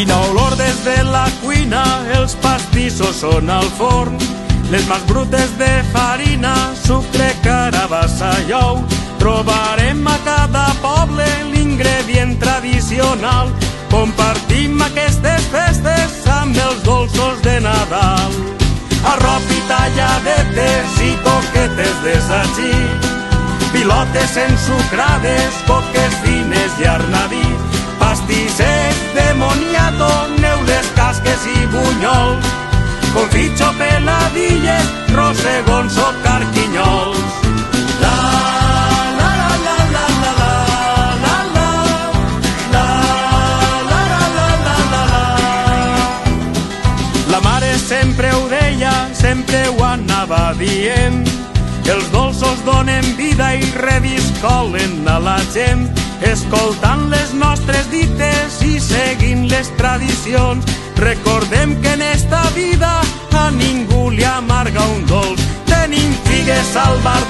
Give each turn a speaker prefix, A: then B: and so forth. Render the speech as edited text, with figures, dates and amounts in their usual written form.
A: Quina olor des de la cuina, els pastissos són al forn, les mans brutes de farina, sucre, carabassa i ou. Trobarem a cada poble l'ingredient tradicional, compartim aquestes festes amb els dolços de Nadal. Arrop i talladetes i coquetes de satxí, pilotes ensucrades, coques fines i arnadí, pastissets de moniato, neules, casques i bunyols, confitxo, peladilles, rosegons o carquinyols. La la la la la la la la la la la la la la. La mare sempre ho deia, sempre ho anava dient, els dolços donen vida i reviscolen a la gent. Escoltant les nostres dites i seguint les tradicions, recordem que en esta vida a ningú li amarga un dolç. Tenim figues al bar